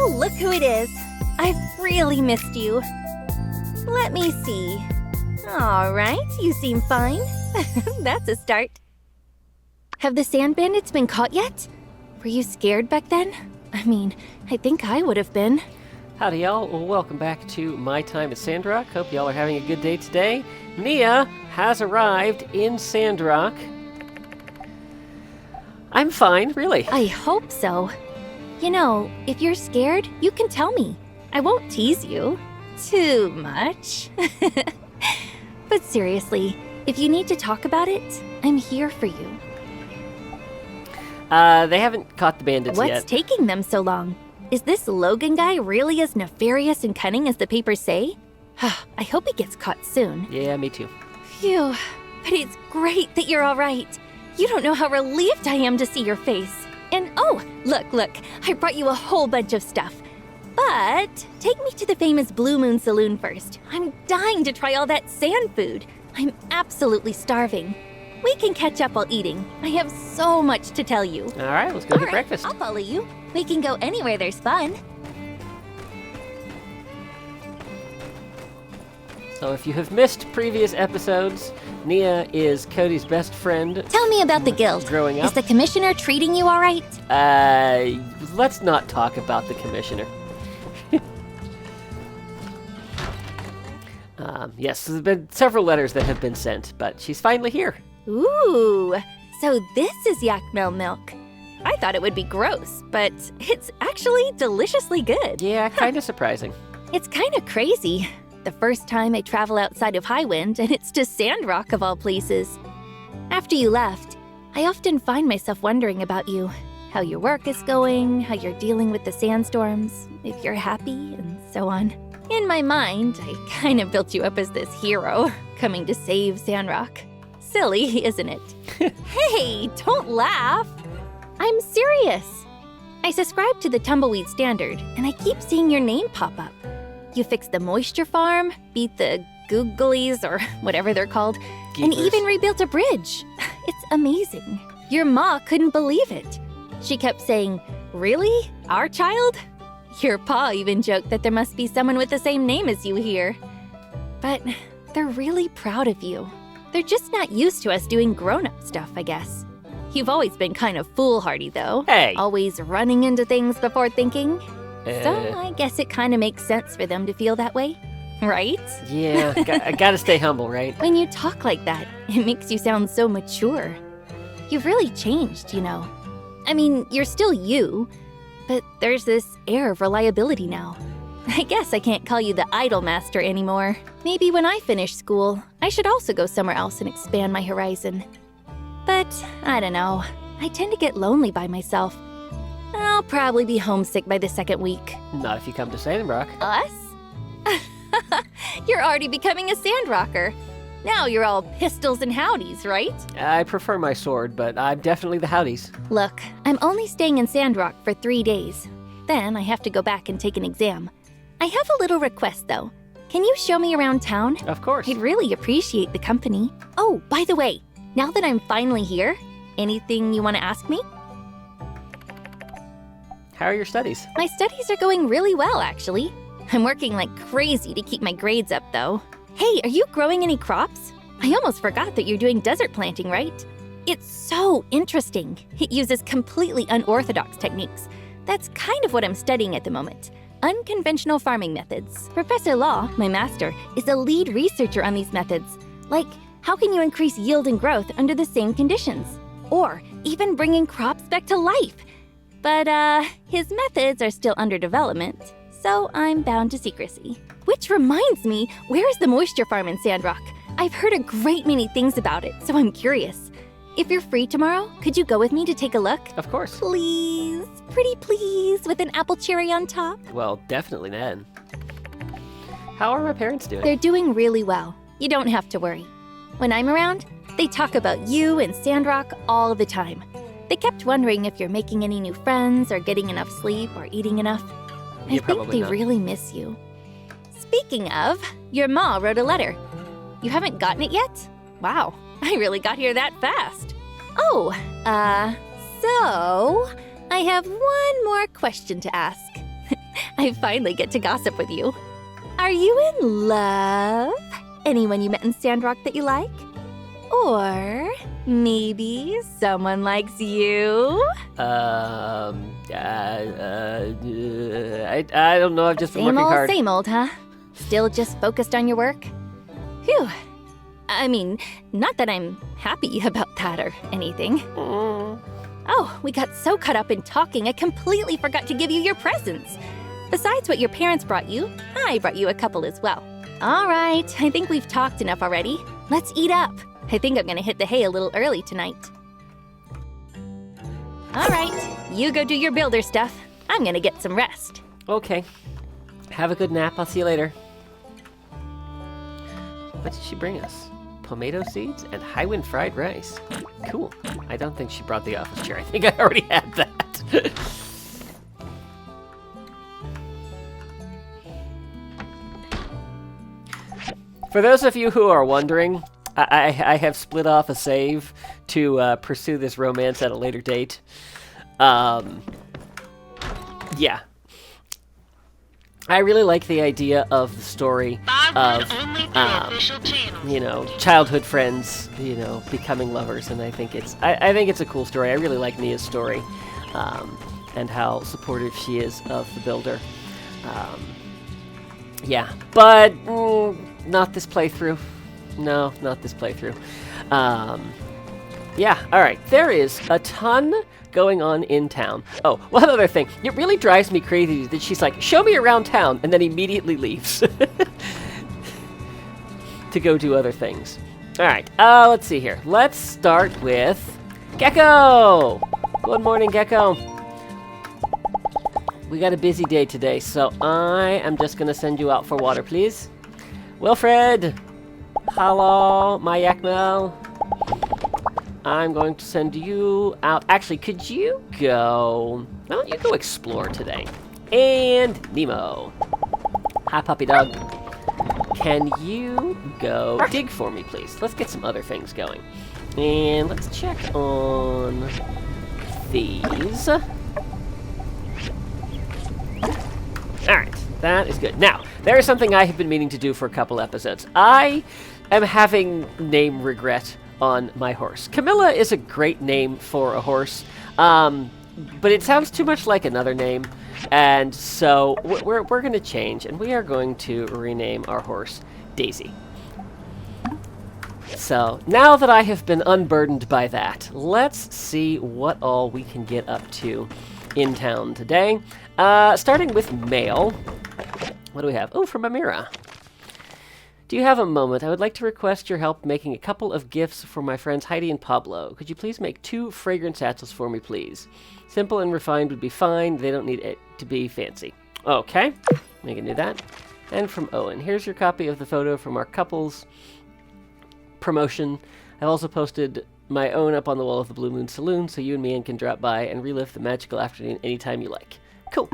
Oh, look who it is. I've really missed you. Let me see. All right, you seem fine. That's a start. Have the sand bandits been caught yet? Were you scared back then? I mean, I think I would have been. Howdy y'all, well, welcome back to my time at Sandrock. Hope y'all are having a good day today. Nia has arrived in Sandrock. I'm fine, really. I hope so. You know, if you're scared, you can tell me. I won't tease you too much. But seriously, if you need to talk about it, I'm here for you. They haven't caught the bandits yet. What's taking them so long? Is this Logan guy really as nefarious and cunning as the papers say? I hope he gets caught soon. Yeah, me too. Phew, but it's great that you're all right. You don't know how relieved I am to see your face. And oh, look, I brought you a whole bunch of stuff. But take me to the famous Blue Moon Saloon first. I'm dying to try all that sand food. I'm absolutely starving. We can catch up while eating. I have so much to tell you. All right, let's go get breakfast. I'll follow you. We can go anywhere there's fun. So if you have missed previous episodes, Nia is Cody's best friend. Tell me about the guild. Growing up. Is the commissioner treating you all right? Let's not talk about the commissioner. Yes, there's been several letters that have been sent, but she's finally here. Ooh, so this is Yakmel milk. I thought it would be gross, but it's actually deliciously good. Yeah, kind of surprising. It's kind of crazy. The first time I travel outside of Highwind, and it's to Sandrock of all places. After you left, I often find myself wondering about you. How your work is going, how you're dealing with the sandstorms, if you're happy, and so on. In my mind, I kind of built you up as this hero, coming to save Sandrock. Silly, isn't it? Hey, don't laugh! I'm serious. I subscribe to the Tumbleweed Standard, and I keep seeing your name pop up. You fixed the moisture farm, beat the googlies, or whatever they're called, and even rebuilt a bridge. It's amazing. Your ma couldn't believe it. She kept saying, "Really? Our child?" Your pa even joked that there must be someone with the same name as you here. But they're really proud of you. They're just not used to us doing grown-up stuff, I guess. You've always been kind of foolhardy, though. Hey! Always running into things before thinking. So I guess it kind of makes sense for them to feel that way, right? Yeah, I gotta stay humble, right? When you talk like that, it makes you sound so mature. You've really changed, you know. I mean, you're still you, but there's this air of reliability now. I guess I can't call you the idol master anymore. Maybe when I finish school, I should also go somewhere else and expand my horizon. But I don't know. I tend to get lonely by myself. I'll probably be homesick by the second week. Not if you come to Sandrock. Us? You're already becoming a sandrocker. Now you're all pistols and howdies, right? I prefer my sword, but I'm definitely the howdies. Look, I'm only staying in Sandrock for 3 days. Then I have to go back and take an exam. I have a little request, though. Can you show me around town? Of course. I'd really appreciate the company. Oh, by the way, now that I'm finally here, anything you want to ask me? How are your studies? My studies are going really well, actually. I'm working like crazy to keep my grades up, though. Hey, are you growing any crops? I almost forgot that you're doing desert planting, right? It's so interesting. It uses completely unorthodox techniques. That's kind of what I'm studying at the moment. Unconventional farming methods. Professor Law, my master, is a lead researcher on these methods. Like, how can you increase yield and growth under the same conditions? Or even bringing crops back to life. But, his methods are still under development, so I'm bound to secrecy. Which reminds me, where is the moisture farm in Sandrock? I've heard a great many things about it, so I'm curious. If you're free tomorrow, could you go with me to take a look? Of course. Please, pretty please, with an apple cherry on top. Well, definitely then. How are my parents doing? They're doing really well. You don't have to worry. When I'm around, they talk about you and Sandrock all the time. They kept wondering if you're making any new friends or getting enough sleep or eating enough. I think they really miss you. Speaking of, your ma wrote a letter. You haven't gotten it yet? Wow, I really got here that fast. Oh, so I have one more question to ask. I finally get to gossip with you. Are you in love? Anyone you met in Sandrock that you like? Or maybe someone likes you? I don't know. I've just been working hard. Same old, huh? Still just focused on your work? Phew. I mean, not that I'm happy about that or anything. Oh, we got so caught up in talking, I completely forgot to give you your presents. Besides what your parents brought you, I brought you a couple as well. All right, I think we've talked enough already. Let's eat up. I think I'm gonna hit the hay a little early tonight. All right, you go do your builder stuff. I'm gonna get some rest. Okay. Have a good nap. I'll see you later. What did she bring us? Tomato seeds and Highwind fried rice. Cool. I don't think she brought the office chair. I think I already had that. For those of you who are wondering, I have split off a save to pursue this romance at a later date. Yeah. I really like the idea of the story of, you know, childhood friends, you know, becoming lovers, and I think it's a cool story. I really like Nia's story, and how supportive she is of the builder. Yeah, but not this playthrough. No, not this playthrough. Yeah, alright. There is a ton going on in town. Oh, one other thing. It really drives me crazy that she's like, show me around town, and then immediately leaves. To go do other things. Alright, let's see here. Let's start with Gecko! Good morning, Gecko. We got a busy day today, so I am just going to send you out for water, please. Wilfred! Hello, my Yakmel. I'm going to send you out. Actually, could you go... Why don't you go explore today? And Nemo. Hi, puppy dog. Can you go dig for me, please? Let's get some other things going. And let's check on these. Alright, that is good. Now, there is something I have been meaning to do for a couple episodes. I am having name regret on my horse. Camilla is a great name for a horse, but it sounds too much like another name, and so we're going to change, and we are going to rename our horse Daisy. So, now that I have been unburdened by that, let's see what all we can get up to in town today. Starting with mail. What do we have? Oh, from Amira. Do you have a moment? I would like to request your help making a couple of gifts for my friends Heidi and Pablo. Could you please make 2 fragrance satchels for me, please? Simple and refined would be fine. They don't need it to be fancy. Okay, we can do that. And from Owen, here's your copy of the photo from our couples promotion. I've also posted my own up on the wall of the Blue Moon Saloon, so you and me can drop by and relive the magical afternoon anytime you like. Cool.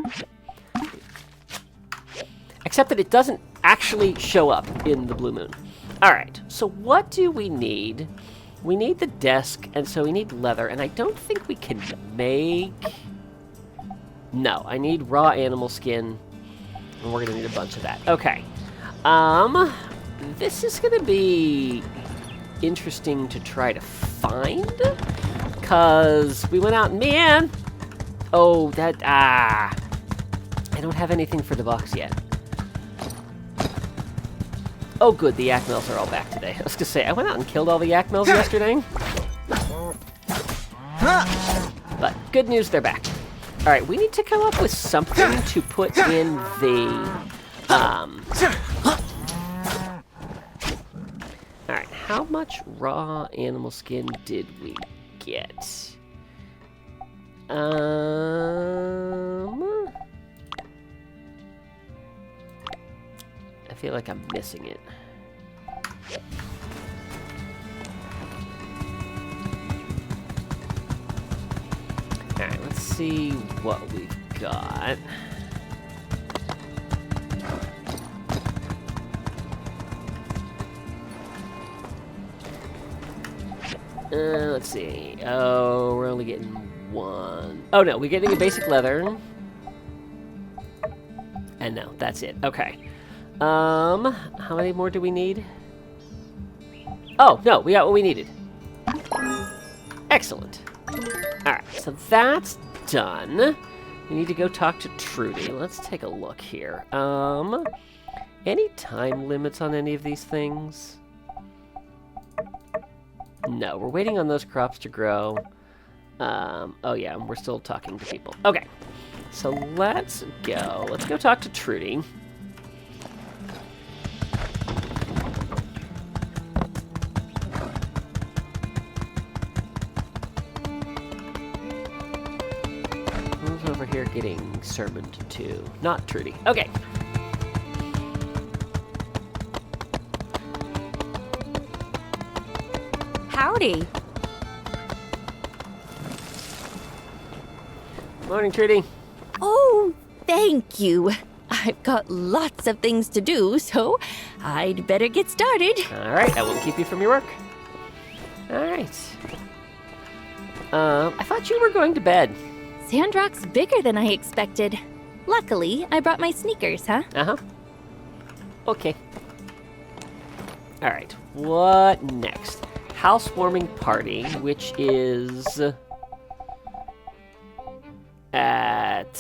Except that it doesn't actually show up in the Blue Moon. Alright, so what do we need? We need the desk, and so we need leather, and I don't think we can make... No, I need raw animal skin, and we're gonna need a bunch of that. Okay. This is gonna be interesting to try to find, because we went out and man! Oh, that, I don't have anything for the box yet. Oh good, the Yakmels are all back today. I was gonna say, I went out and killed all the Yakmels yesterday. But good news, they're back. Alright, we need to come up with something to put in the... Alright, how much raw animal skin did we get? I feel like I'm missing it. Alright, let's see what we've got. Let's see. Oh, we're only getting 1. Oh no, we're getting a basic leather. And no, that's it. Okay. How many more do we need? Oh, no, we got what we needed. Excellent. Alright, so that's done. We need to go talk to Trudy. Let's take a look here. Any time limits on any of these things? No, we're waiting on those crops to grow. Oh yeah, we're still talking to people. Okay, so let's go. Let's go talk to Trudy. Who's over here getting sermoned to? Not Trudy. Okay. Howdy. Morning, Trudy. Oh, thank you. I've got lots of things to do, so I'd better get started. All right, I won't keep you from your work. All right. I thought you were going to bed. Sandrock's bigger than I expected. Luckily, I brought my sneakers, huh? Uh-huh. Okay. All right, what next? Housewarming party, which is at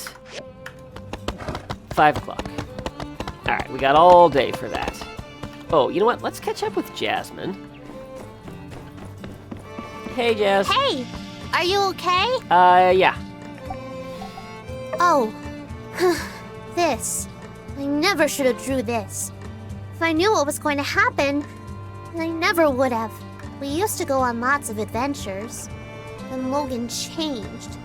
5 o'clock. All right, we got all day for that. Oh, you know what? Let's catch up with Jasmine. Hey, Jazz. Hey, are you okay? Yeah. Oh, this. I never should have drew this. If I knew what was going to happen, I never would have. We used to go on lots of adventures. Then Logan changed.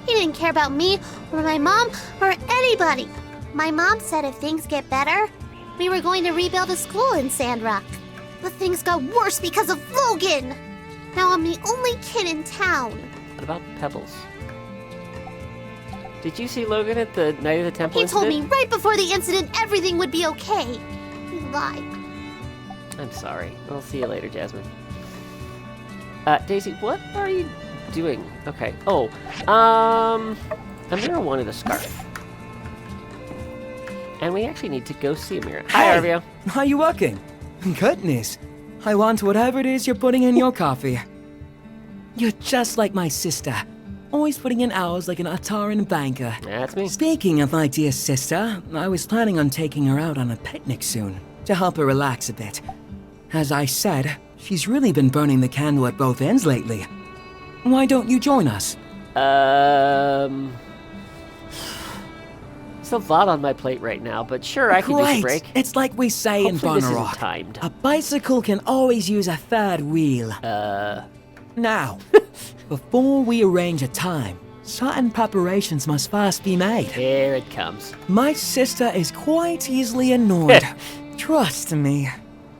He didn't care about me or my mom or anybody. My mom said if things get better, we were going to rebuild a school in Sandrock. But things got worse because of Logan. Now I'm the only kid in town. What about Pebbles? Did you see Logan at the Night of the Temple He incident? told me right before the incident everything would be okay. He lied. I'm sorry. I'll see you later, Jasmine. Daisy, what are you doing? Okay. Oh, Amira wanted a scarf. And we actually need to go see Amira. Hi, Hey! Arvio. Are you working? Goodness. I want whatever it is you're putting in your coffee. You're just like my sister. Always putting in hours like an Ataran banker. That's me. Speaking of my dear sister, I was planning on taking her out on a picnic soon, to help her relax a bit. As I said, she's really been burning the candle at both ends lately. Why don't you join us? It's a lot on my plate right now, but sure, I can use a Great. break. It's like we say Hopefully this in isn't Bonnerock. timed. A bicycle can always use a third wheel. Now, before we arrange a time, certain preparations must first be made. Here it comes. My sister is quite easily annoyed. Trust me.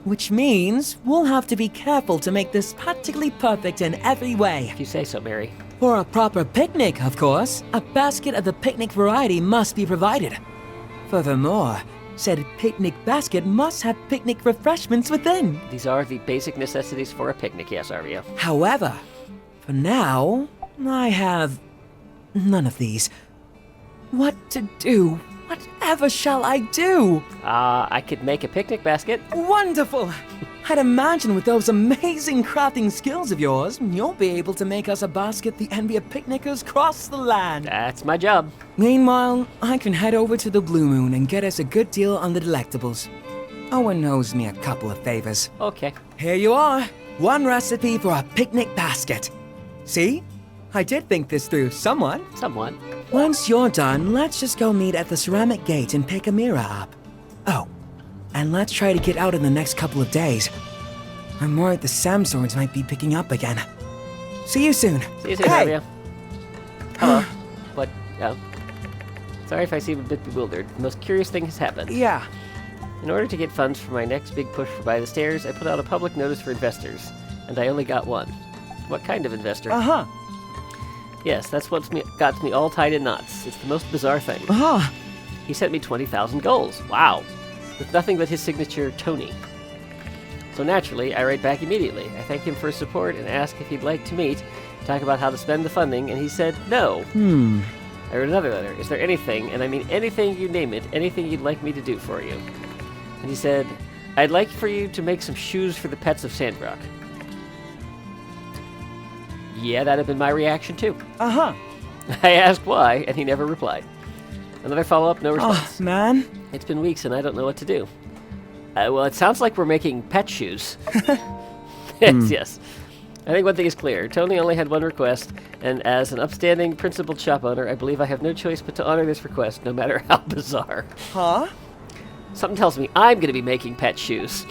Which means we'll have to be careful to make this practically perfect in every way. If you say so, Mary. For a proper picnic, of course, a basket of the picnic variety must be provided. Furthermore, said picnic basket must have picnic refreshments within. These are the basic necessities for a picnic, yes, Arvio. However, for now, I have none of these. What to do? Whatever shall I do? I could make a picnic basket. Wonderful! I'd imagine with those amazing crafting skills of yours, you'll be able to make us a basket the envy of picnickers across the land. That's my job. Meanwhile, I can head over to the Blue Moon and get us a good deal on the delectables. Owen owes me a couple of favors. Okay. Here you are. One recipe for a picnic basket. See? I did think this through somewhat. Somewhat. Once you're done, let's just go meet at the ceramic gate and pick Amira up. Oh, and let's try to get out in the next couple of days. I'm worried the Samswords might be picking up again. See you soon. See you soon, Hey! Arvio. Hello. What? Oh. Sorry if I seem a bit bewildered. The most curious thing has happened. Yeah. In order to get funds for my next big push for Buy the Stairs, I put out a public notice for investors, and I only got one. What kind of investor? Uh-huh. Yes, that's what's got me all tied in knots. It's the most bizarre thing. Uh-huh. He sent me 20,000 goals. Wow. With nothing but his signature, Tony. So naturally, I write back immediately. I thank him for his support and ask if he'd like to meet, talk about how to spend the funding, and he said no. I wrote another letter. Is there anything, and I mean anything you name it, anything you'd like me to do for you? And he said, I'd like for you to make some shoes for the pets of Sandrock. Yeah, that'd have been my reaction too. Uh-huh. I asked why, and he never replied. Another follow-up, no response. Oh, man. It's been weeks, and I don't know what to do. Well, it sounds like we're making pet shoes. Yes. I think one thing is clear. Tony only had one request, and as an upstanding principled shop owner, I believe I have no choice but to honor this request, no matter how bizarre. Huh? Something tells me I'm going to be making pet shoes.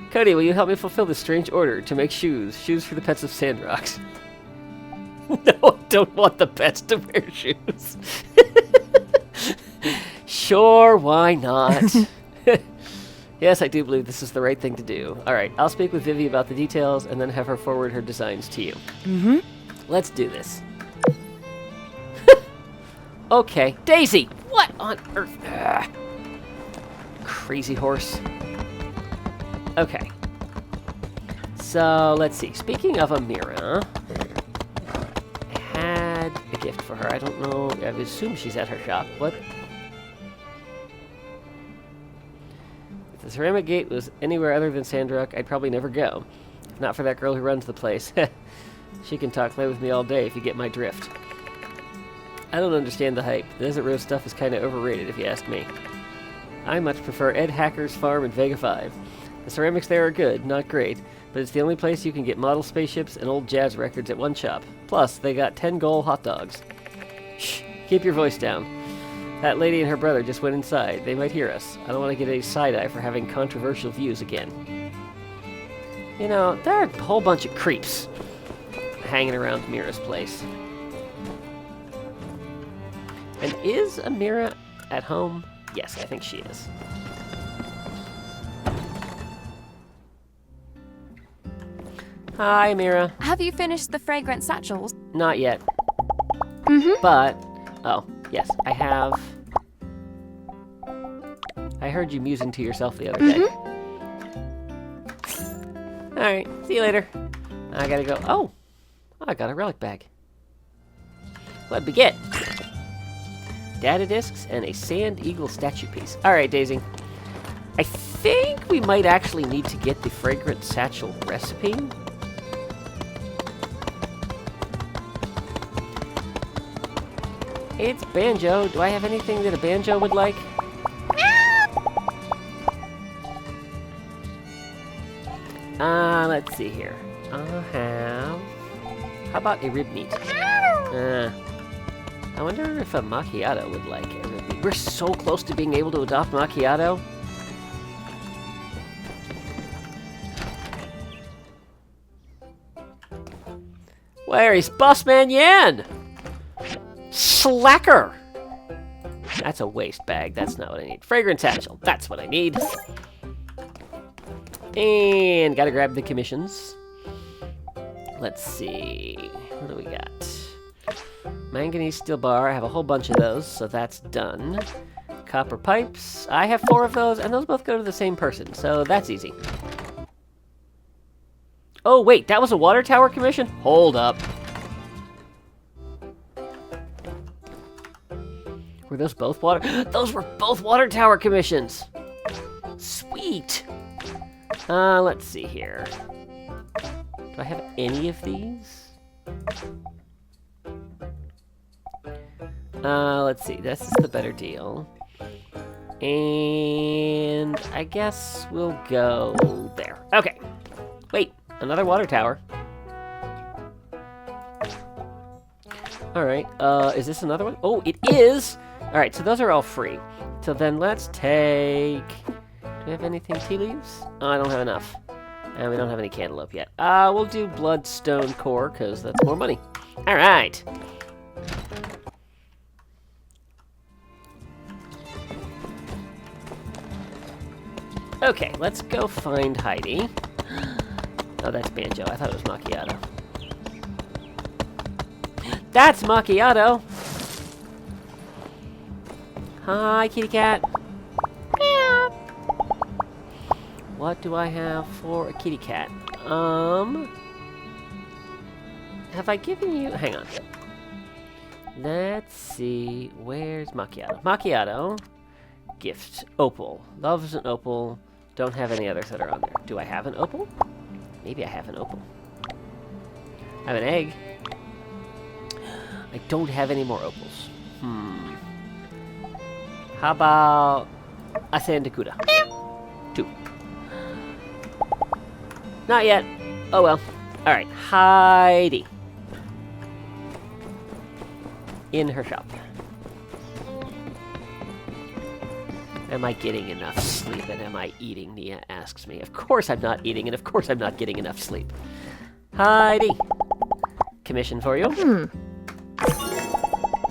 Cody, will you help me fulfill this strange order to make shoes? Shoes for the pets of Sandrocks. No, I don't want the pets to wear shoes. Sure, why not? Yes, I do believe this is the right thing to do. Alright, I'll speak with Vivi about the details and then have her forward her designs to you. Mm-hmm. Let's do this. Okay, Daisy! What on earth? Ugh. Crazy horse. Okay. So, let's see. Speaking of Amira, I had a gift for her. I don't know. I would assume she's at her shop. What? If the ceramic gate was anywhere other than Sandrock, I'd probably never go. If not for that girl who runs the place. She can talk play with me all day if you get my drift. I don't understand the hype. The Desert Rose stuff is kind of overrated if you ask me. I much prefer Ed Hacker's farm in Vega 5. The ceramics there are good, not great, but it's the only place you can get model spaceships and old jazz records at one shop. Plus, they got 10 gold hot dogs. Shh, keep your voice down. That lady and her brother just went inside. They might hear us. I don't want to get a side-eye for having controversial views again. You know, there are a whole bunch of creeps hanging around Mira's place. And is Amira at home? Yes, I think she is. Hi, Amira. Have you finished the fragrant satchels? Not yet. Mm-hmm. But, oh, yes, I have. I heard you musing to yourself the other day. Alright, see you later. I gotta go. Oh, I got a relic bag. What'd we get? Data discs and a sand eagle statue piece. Alright, Daisy. I think we might actually need to get the fragrant satchel recipe. It's Banjo. Do I have anything that a Banjo would like? Let's see here. I'll have... How about a rib meat? I wonder if a macchiato would like a rib meat. We're so close to being able to adopt macchiato. Where is Bossman Yan? Slacker! That's a waste bag. That's not what I need. Fragrant satchel. That's what I need. And gotta grab the commissions. Let's see. What do we got? Manganese steel bar. I have a whole bunch of those, so that's done. Copper pipes. I have 4 of those, and those both go to the same person, so that's easy. Oh, wait. That was a water tower commission? Hold up. Were those both water? Those were both water tower commissions. Sweet. Let's see here. Do I have any of these? Let's see. This is the better deal. And I guess we'll go there. Okay. Wait, another water tower. Alright, is this another one? Oh, it is! Alright, so those are all free. So then let's take... Do we have anything? Tea leaves? Oh, I don't have enough. And we don't have any cantaloupe yet. We'll do bloodstone core, because that's more money. Alright! Okay, let's go find Heidi. Oh, that's Banjo. I thought it was Macchiato. That's Macchiato! Hi, kitty cat. Meow. What do I have for a kitty cat? Have I given you... Hang on. Let's see. Where's Macchiato? Macchiato. Gift. Opal. Loves an opal. Don't have any others that are on there. Do I have an opal? Maybe I have an opal. I have an egg. I don't have any more opals. How about a Sandacuda? 2. Not yet. Oh well. Alright, Heidi. In her shop. Am I getting enough sleep and am I eating? Nia asks me. Of course I'm not eating and of course I'm not getting enough sleep. Heidi. Commission for you.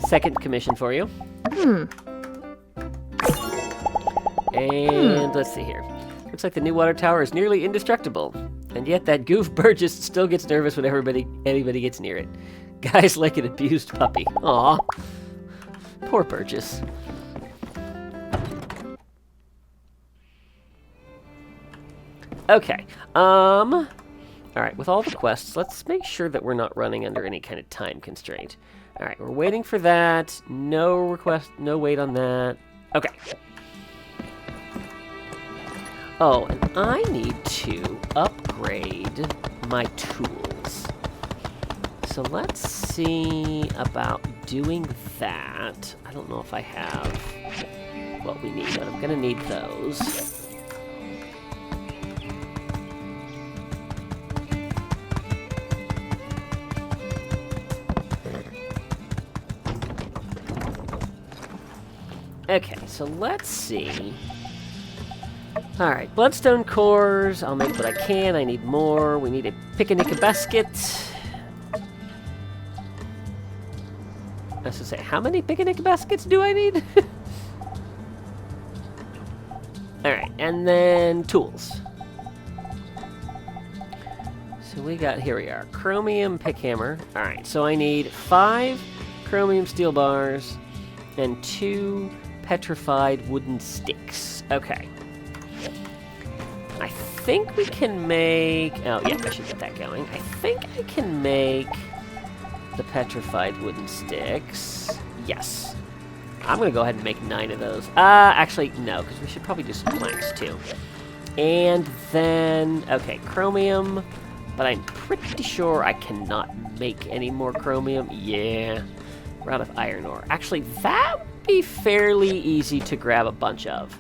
Second commission for you. And let's see here. Looks like the new water tower is nearly indestructible. And yet that goof Burgess still gets nervous when anybody gets near it. Guy's like an abused puppy. Aw. Poor Burgess. Okay. Alright, with all the quests, let's make sure that we're not running under any kind of time constraint. Alright, we're waiting for that. No request, no wait on that. Okay. Oh, and I need to upgrade my tools. So let's see about doing that. I don't know if I have what we need, but I'm gonna need those. Okay, so let's see. Alright, bloodstone cores. I'll make what I can. I need more. We need a picnic basket. I should say, how many picnic baskets do I need? Alright, and then tools. So we got, here we are, chromium pick hammer. Alright, so I need 5 chromium steel bars and 2 petrified wooden sticks. Okay. I think we can make... Oh, yeah, I should get that going. I think I can make the petrified wooden sticks. Yes. I'm going to go ahead and make 9 of those. Actually, no, because we should probably do some planks, too. And then... Okay, chromium. But I'm pretty sure I cannot make any more chromium. Yeah. We're out of iron ore. Actually, that would be fairly easy to grab a bunch of.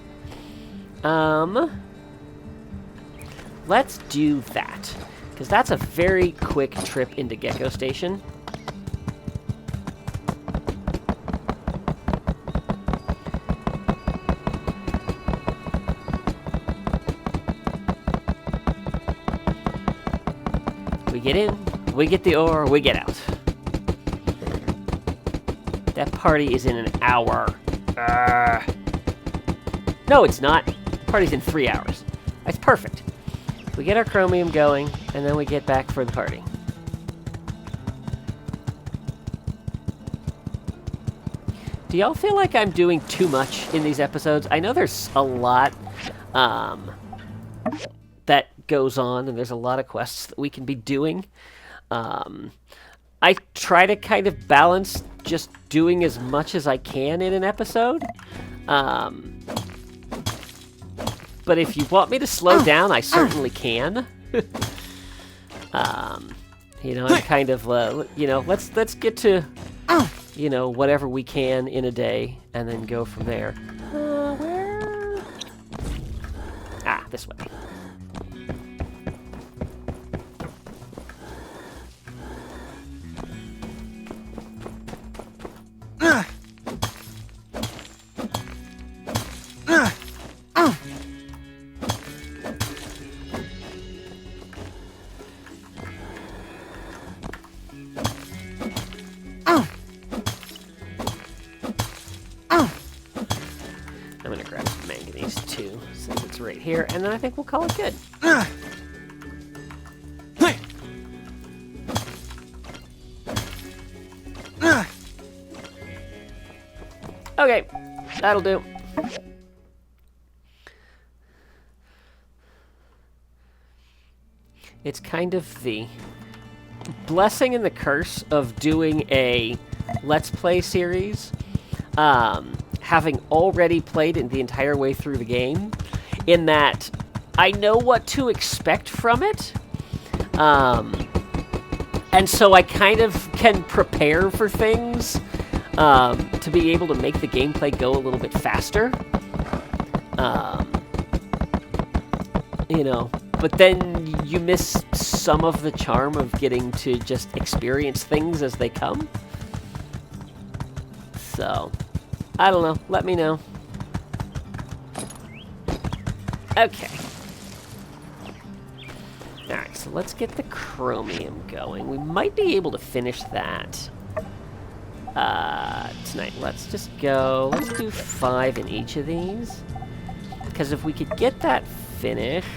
Let's do that, because that's a very quick trip into Gecko Station. We get in, we get the ore, we get out. That party is in an hour. No, it's not. The party's in 3 hours. That's perfect. We get our chromium going, and then we get back for the party. Do y'all feel like I'm doing too much in these episodes? I know there's a lot that goes on, and there's a lot of quests that we can be doing. I try to kind of balance just doing as much as I can in an episode. But if you want me to slow down, I certainly can. You know, I'm kind of, you know, let's get to, you know, whatever we can in a day, and then go from there. Where? Ah, this way. I'm gonna grab some manganese too, since it's right here, and then I think we'll call it good. Okay, that'll do. It's kind of the blessing and the curse of doing a Let's Play series, having already played it the entire way through the game, in that I know what to expect from it, and so I kind of can prepare for things to be able to make the gameplay go a little bit faster. You know, but then you miss some of the charm of getting to just experience things as they come. So, I don't know. Let me know. Okay. Alright, so let's get the chromium going. We might be able to finish that tonight. Let's just go. Let's do 5 in each of these. Because if we could get that finished,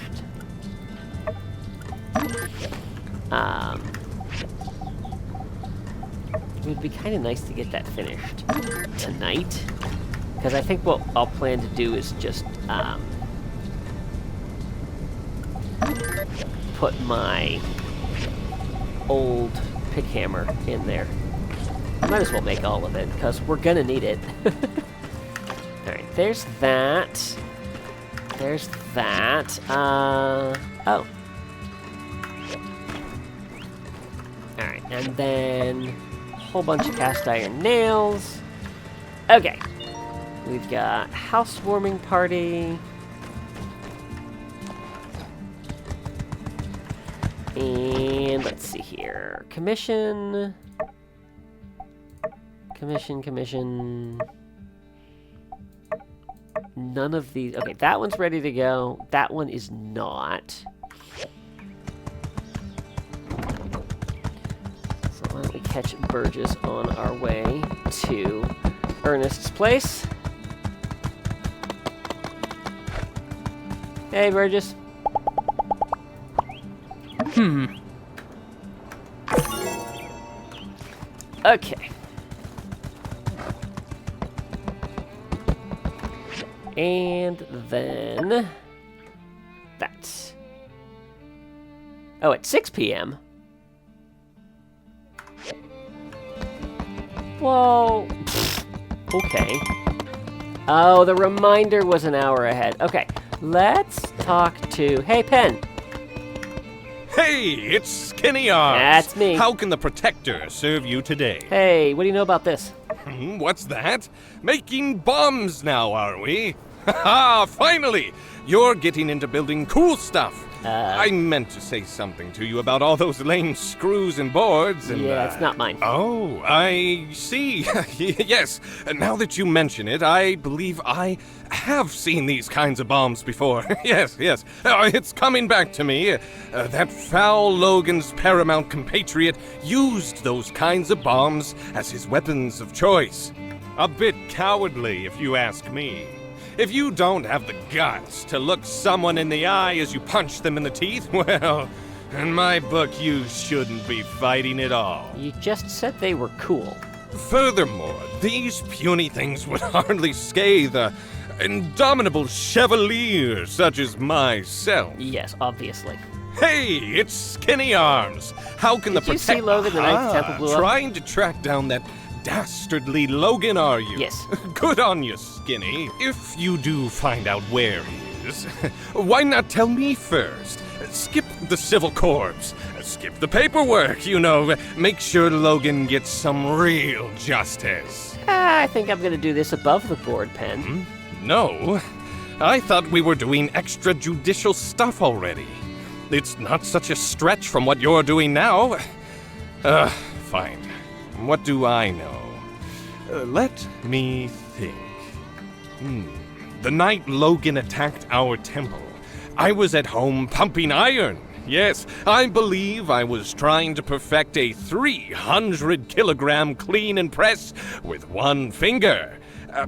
it would be kind of nice to get that finished tonight. Because I think what I'll plan to do is just put my old pick hammer in there. Might as well make all of it, because we're gonna need it. Alright, there's that. There's that. Oh. Alright, and then a whole bunch of cast iron nails. Okay. We've got housewarming party. And let's see here. Commission. Commission. None of these. Okay, that one's ready to go. That one is not. So why don't we catch Burgess on our way to Ernest's place. Hey, Burgess. Okay. And then that's... Oh, at 6 p.m.? Whoa. Okay. Oh, the reminder was an hour ahead. Okay, let's talk to... Hey, Pen. Hey, it's Skinny Arms. That's me. How can the Protector serve you today? Hey, what do you know about this? What's that? Making bombs now, are we? Ha! Finally! You're getting into building cool stuff. I meant to say something to you about all those lame screws and boards and... Yeah, it's not mine. Oh, I see. Yes, now that you mention it, I believe I have seen these kinds of bombs before. Yes. It's coming back to me. That foul Logan's paramount compatriot used those kinds of bombs as his weapons of choice. A bit cowardly, if you ask me. If you don't have the guts to look someone in the eye as you punch them in the teeth, well, in my book, you shouldn't be fighting at all. You just said they were cool. Furthermore, these puny things would hardly scathe a indomitable chevalier such as myself. Yes, obviously. Hey, it's Skinny Arms. How can the Did you see Logan the night the temple blew up? Trying to track down that dastardly Logan, are you? Yes. Good on you, Skinny. If you do find out where he is, why not tell me first? Skip the civil corps. Skip the paperwork, you know. Make sure Logan gets some real justice. I think I'm gonna do this above the board, Pen. No. I thought we were doing extrajudicial stuff already. It's not such a stretch from what you're doing now. Fine. What do I know? Let me think. The night Logan attacked our temple, I was at home pumping iron. Yes, I believe I was trying to perfect a 300-kilogram clean and press with one finger.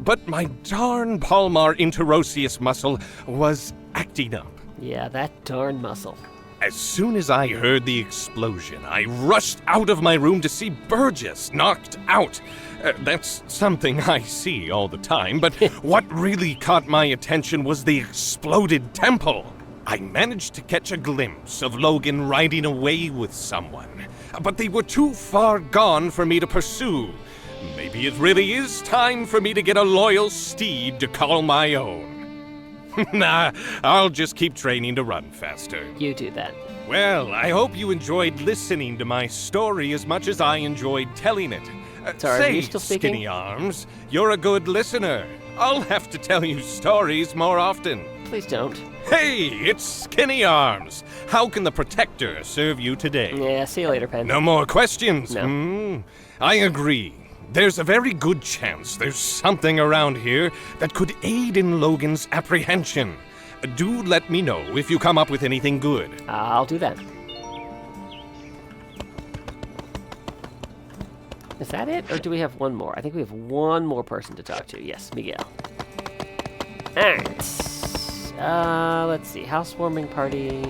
But my darn palmar interosseous muscle was acting up. Yeah, that darn muscle. As soon as I heard the explosion, I rushed out of my room to see Burgess knocked out. That's something I see all the time, but what really caught my attention was the exploded temple. I managed to catch a glimpse of Logan riding away with someone, but they were too far gone for me to pursue. Maybe it really is time for me to get a loyal steed to call my own. Nah, I'll just keep training to run faster. You do that. Well, I hope you enjoyed listening to my story as much as I enjoyed telling it. Sorry, are say, you still speaking? Skinny Arms, you're a good listener. I'll have to tell you stories more often. Please don't. Hey, it's Skinny Arms. How can the Protector serve you today? Yeah, see you later, Pen. No more questions? No. I agree. There's a very good chance there's something around here that could aid in Logan's apprehension. Do let me know if you come up with anything good. I'll do that. Is that it, or do we have one more? I think we have one more person to talk to. Yes, Miguel. Alright. Let's see. Housewarming party.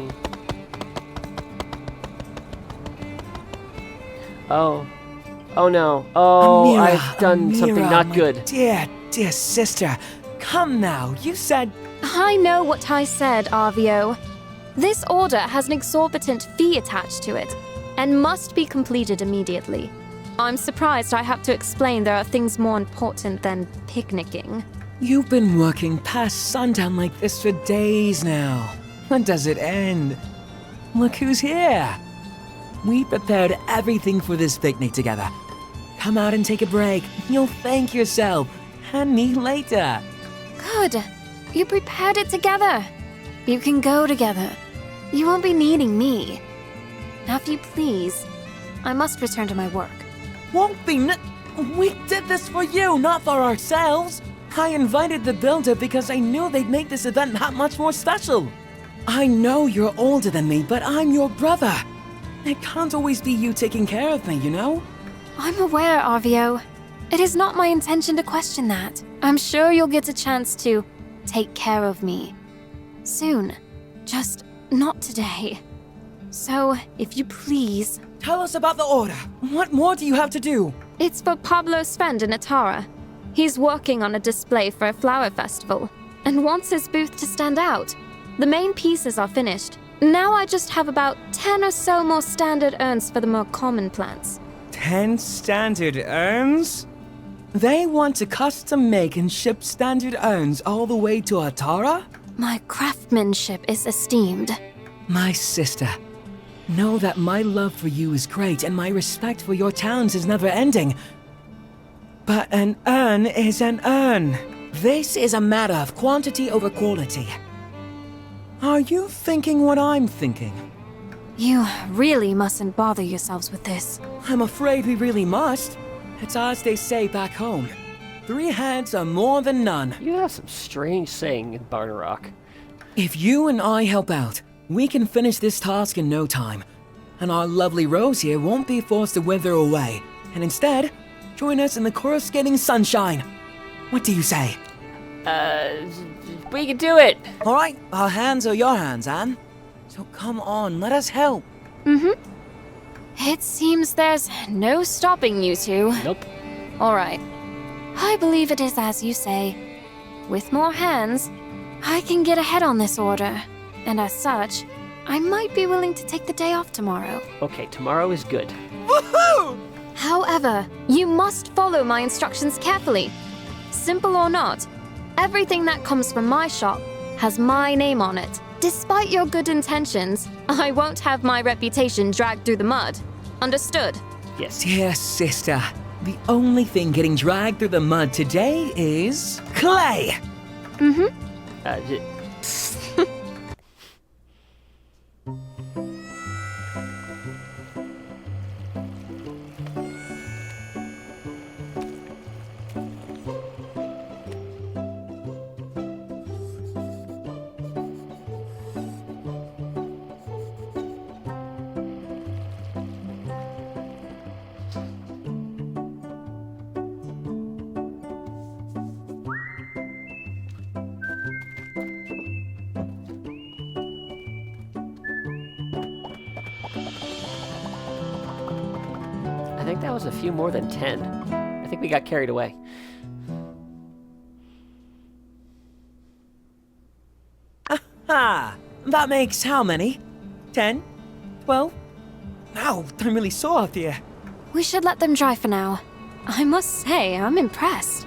Oh. Oh no. Oh, Amira, I've done something Amira, not my good. Dear sister. Come now, you said... I know what I said, Arvio. This order has an exorbitant fee attached to it, and must be completed immediately. I'm surprised I have to explain there are things more important than picnicking. You've been working past sundown like this for days now. When does it end? Look who's here. We prepared everything for this picnic together. Come out and take a break. You'll thank yourself. And me later. Good. You prepared it together. You can go together. You won't be needing me. Now, if you please, I must return to my work. Won't be We did this for you, not for ourselves. I invited the builder because I knew they'd make this event that much more special. I know you're older than me, but I'm your brother. It can't always be you taking care of me, you know? I'm aware, Arvio. It is not my intention to question that. I'm sure you'll get a chance to take care of me. Soon. Just not today. So, if you please... Tell us about the order. What more do you have to do? It's for Pablo's friend in Atara. He's working on a display for a flower festival, and wants his booth to stand out. The main pieces are finished. Now I just have about 10 or so more standard urns for the more common plants. 10 standard urns? They want to custom make and ship standard urns all the way to Atara? My craftsmanship is esteemed. My sister, know that my love for you is great and my respect for your talents is never ending. But an urn is an urn. This is a matter of quantity over quality. Are you thinking what I'm thinking? You really mustn't bother yourselves with this. I'm afraid we really must. It's as they say back home. 3 heads are more than none. You have some strange saying in Barnarock. If you and I help out, we can finish this task in no time. And our lovely Rose here won't be forced to wither away. And instead, join us in the coruscating sunshine. What do you say? We can do it! Alright, our hands are your hands, Anne. So come on, let us help. It seems there's no stopping you two. Nope. All right. I believe it is as you say. With more hands, I can get ahead on this order. And as such, I might be willing to take the day off tomorrow. Okay, tomorrow is good. Woohoo! However, you must follow my instructions carefully. Simple or not, everything that comes from my shop has my name on it. Despite your good intentions, I won't have my reputation dragged through the mud. Understood? Yes. Dear sister, the only thing getting dragged through the mud today is clay. J- I think that was a few more than 10. I think we got carried away. Ah, that makes how many? 10? 12? Ow, I'm really sore out here. We should let them dry for now. I must say, I'm impressed.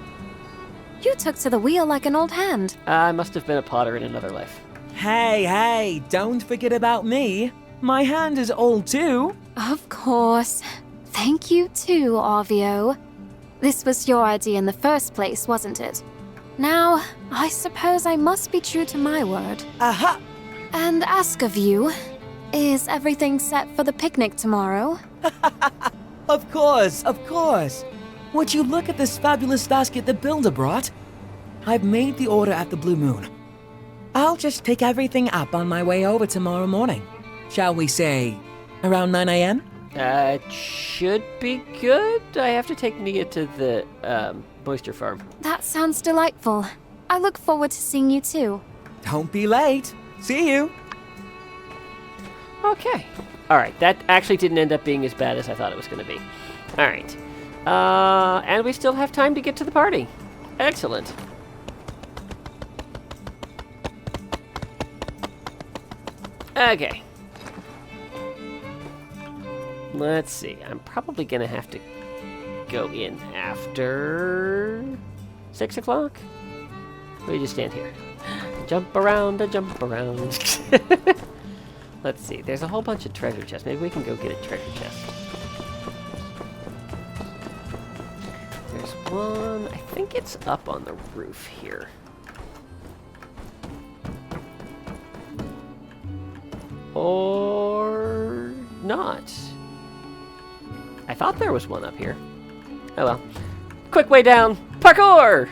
You took to the wheel like an old hand. I must have been a potter in another life. Hey, don't forget about me. My hand is old too. Of course. Thank you too, Arvio. This was your idea in the first place, wasn't it? Now, I suppose I must be true to my word. Aha! And ask of you, is everything set for the picnic tomorrow? Of course, of course. Would you look at this fabulous basket the builder brought? I've made the order at the Blue Moon. I'll just pick everything up on my way over tomorrow morning. Shall we say, around 9 a.m.? It should be good. I have to take Nia to the moisture farm. That sounds delightful. I look forward to seeing you too. Don't be late. See you. Okay. All right. That actually didn't end up being as bad as I thought it was going to be. All right. And we still have time to get to the party. Excellent. Okay. Let's see. I'm probably going to have to go in after 6 o'clock. We just stand here. Jump around, jump around. Let's see. There's a whole bunch of treasure chests. Maybe we can go get a treasure chest. There's one. I think it's up on the roof here. Or not. I thought there was one up here. Oh well. Quick way down. Parkour!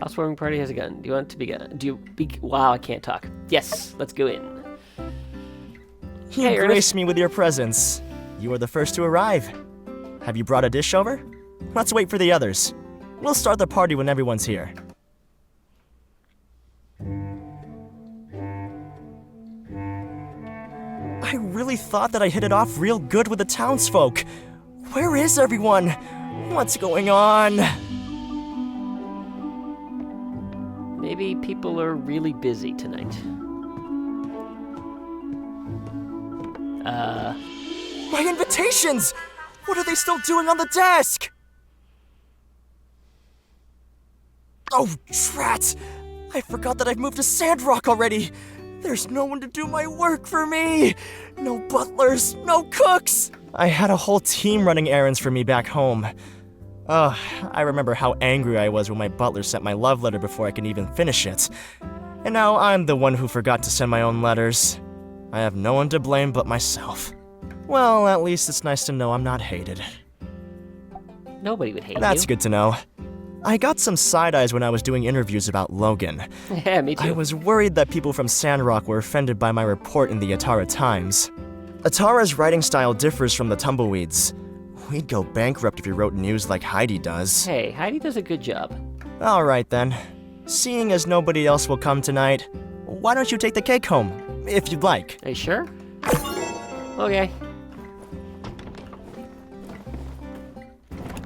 Housewarming party has a gun. Do you want to be gun? Do you be? Wow, I can't talk. Yes, let's go in. You Hey, Ernest. graced me with your presence. You are the first to arrive. Have you brought a dish over? Let's wait for the others. We'll start the party when everyone's here. I really thought that I hit it off real good with the townsfolk. Where is everyone? What's going on? Maybe people are really busy tonight. My invitations! What are they still doing on the desk? Oh, drat! I forgot that I've moved to Sandrock already. There's no one to do my work for me. No butlers, no cooks. I had a whole team running errands for me back home. I remember how angry I was when my butler sent my love letter before I could even finish it. And now I'm the one who forgot to send my own letters. I have no one to blame but myself. Well, at least it's nice to know I'm not hated. Nobody would hate That's you. good to know. I got some side eyes when I was doing interviews about Logan. Yeah, me too. I was worried that people from Sandrock were offended by my report in the Atara Times. Atara's writing style differs from the Tumbleweeds. We'd go bankrupt if we wrote news like Heidi does. Hey, Heidi does a good job. Alright then. Seeing as nobody else will come tonight, why don't you take the cake home, if you'd like? Are you sure? Okay.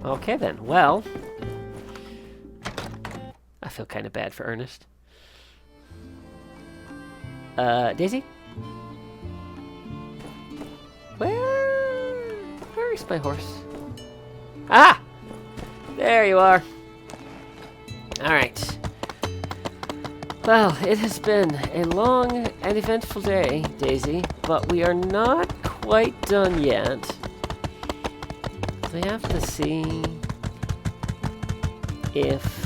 Okay then, well. I feel kind of bad for Ernest. Daisy? Where is my horse? Ah! There you are. Alright. Well, it has been a long and eventful day, Daisy, but we are not quite done yet. We have to see if...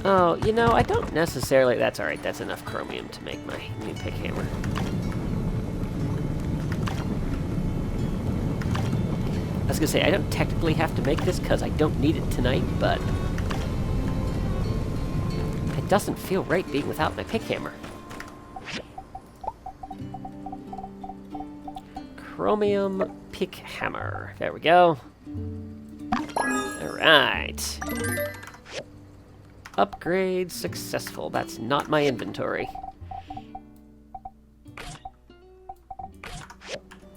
Oh, you know, I don't necessarily... That's alright, that's enough chromium to make my new pick hammer. I was gonna say, I don't technically have to make this because I don't need it tonight, but... It doesn't feel right being without my pick hammer. Chromium pick hammer. There we go. Alright. Upgrade successful. That's not my inventory.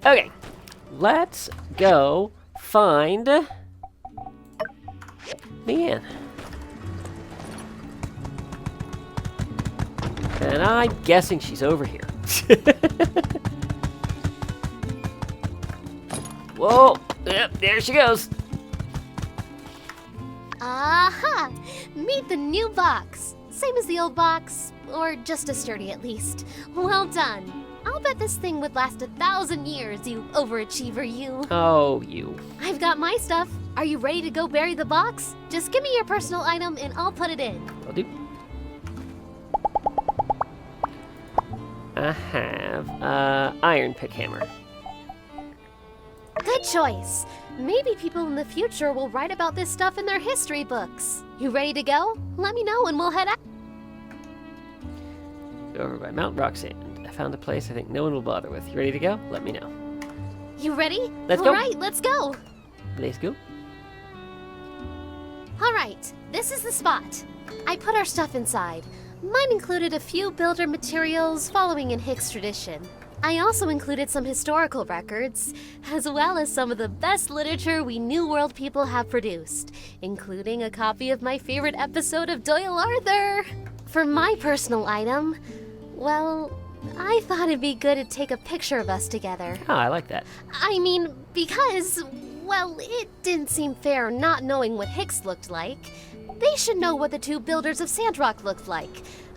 Okay. Let's go find Leanne. And I'm guessing she's over here. Whoa! Yep, there she goes. Aha! Meet the new box. Same as the old box, or just as sturdy at least. Well done. I'll bet this thing would last 1,000 years, you overachiever, you. Oh, you. I've got my stuff. Are you ready to go bury the box? Just give me your personal item and I'll put it in. Will do. I have iron pick hammer. Good choice. Maybe people in the future will write about this stuff in their history books. You ready to go? Let me know and we'll head out. Over by Mount Roxanne. I found a place I think no one will bother with. You ready to go? Let me know. You ready? Let's go. All right, let's go. Let's go. All right, this is the spot. I put our stuff inside. Mine included a few builder materials following in Hicks tradition. I also included some historical records, as well as some of the best literature we New World people have produced, including a copy of my favorite episode of Doyle Arthur. For my personal item, well, I thought it'd be good to take a picture of us together. Oh, I like that. I mean, because, well, it didn't seem fair not knowing what Hicks looked like. They should know what the two builders of Sandrock looked like.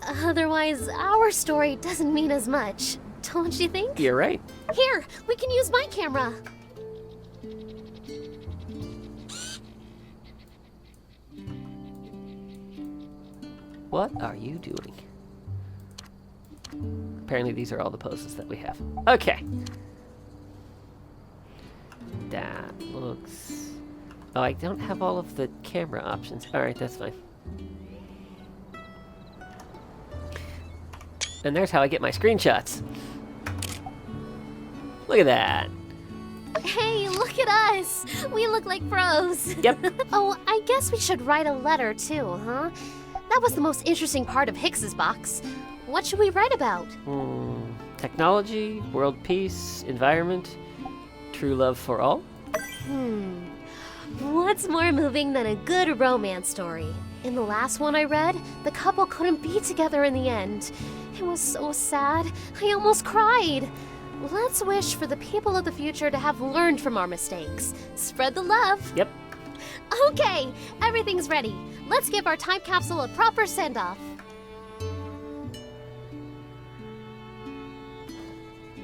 Otherwise, our story doesn't mean as much. Don't you think? You're right. Here, we can use my camera. What are you doing? Apparently these are all the poses that we have. Okay. That looks... Oh, I don't have all of the camera options. Alright, that's fine. And there's how I get my screenshots. Look at that. Hey, look at us. We look like pros. Yep. Oh, I guess we should write a letter too, huh? That was the most interesting part of Hicks's box. What should we write about? Technology, world peace, environment, true love for all. What's more moving than a good romance story? In the last one I read, the couple couldn't be together in the end. It was so sad. I almost cried. Let's wish for the people of the future to have learned from our mistakes. Spread the love. Yep. Okay, everything's ready. Let's give our time capsule a proper send-off.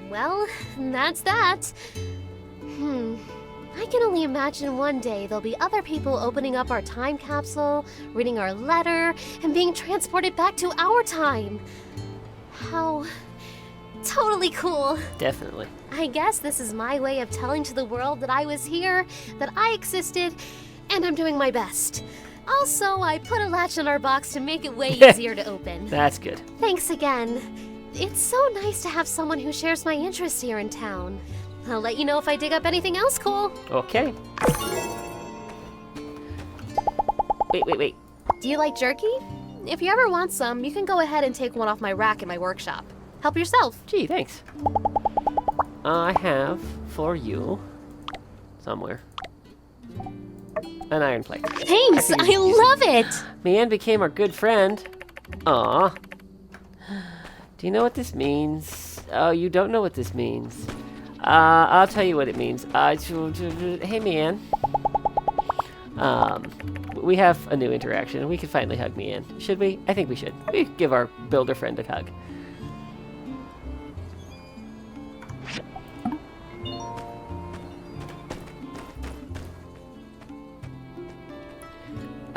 Well, that's that. I can only imagine one day there'll be other people opening up our time capsule, reading our letter, and being transported back to our time. How totally cool. Definitely. I guess this is my way of telling to the world that I was here, that I existed, and I'm doing my best. Also, I put a latch on our box to make it way easier to open. That's good. Thanks again. It's so nice to have someone who shares my interests here in town. I'll let you know if I dig up anything else cool. Okay. Wait. Do you like jerky? If you ever want some, you can go ahead and take one off my rack in my workshop. Help yourself. Gee, thanks. I have for you somewhere an iron plate. Thanks, I love it. Mian became our good friend. Aw. Do you know what this means? Oh, you don't know what this means. I'll tell you what it means. Hey, Mian. We have a new interaction, and we can finally hug Mian. Should we? I think we should. We give our builder friend a hug.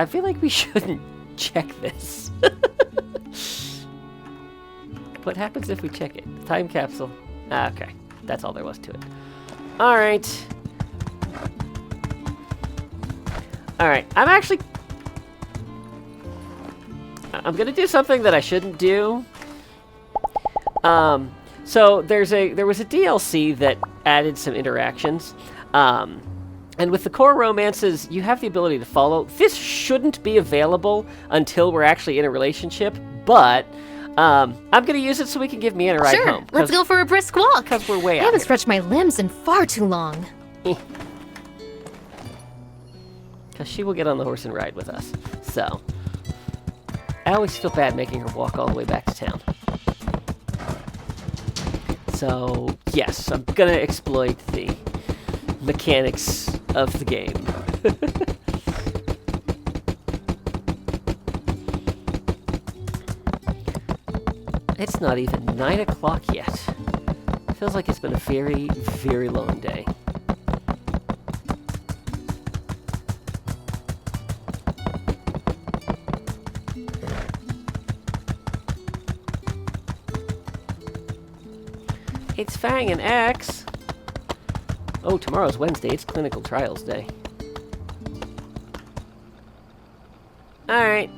I feel like we shouldn't check this. What happens if we check it? Time capsule. Okay, that's all there was to it. All right. I'm gonna do something that I shouldn't do. So there was a DLC that added some interactions. And with the core romances, you have the ability to follow. This shouldn't be available until we're actually in a relationship, but I'm going to use it so we can give Mian a ride Sure, home. let's go for a brisk walk. Because we're way I out haven't here. stretched my limbs in far too long. Because she will get on the horse and ride with us. So, I always feel bad making her walk all the way back to town. So, yes, I'm gonna exploit the mechanics of the game. It's not even 9 o'clock yet. Feels like it's been a very, very long day. It's Fang and X. Oh, tomorrow's Wednesday. It's clinical trials day. Alright.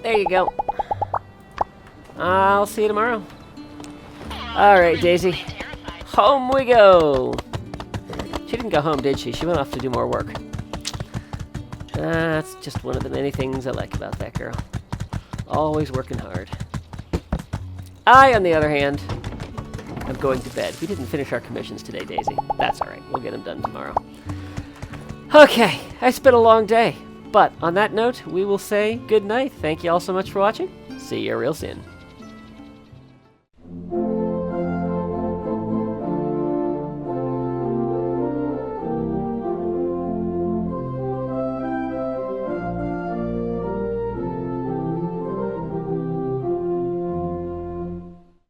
There you go. I'll see you tomorrow. Alright, Daisy. Home we go! She didn't go home, did she? She went off to do more work. That's just one of the many things I like about that girl. Always working hard. I, on the other hand, am going to bed. We didn't finish our commissions today, Daisy. That's alright. We'll get them done tomorrow. Okay, it's been a long day. But on that note, we will say good night. Thank you all so much for watching. See you real soon.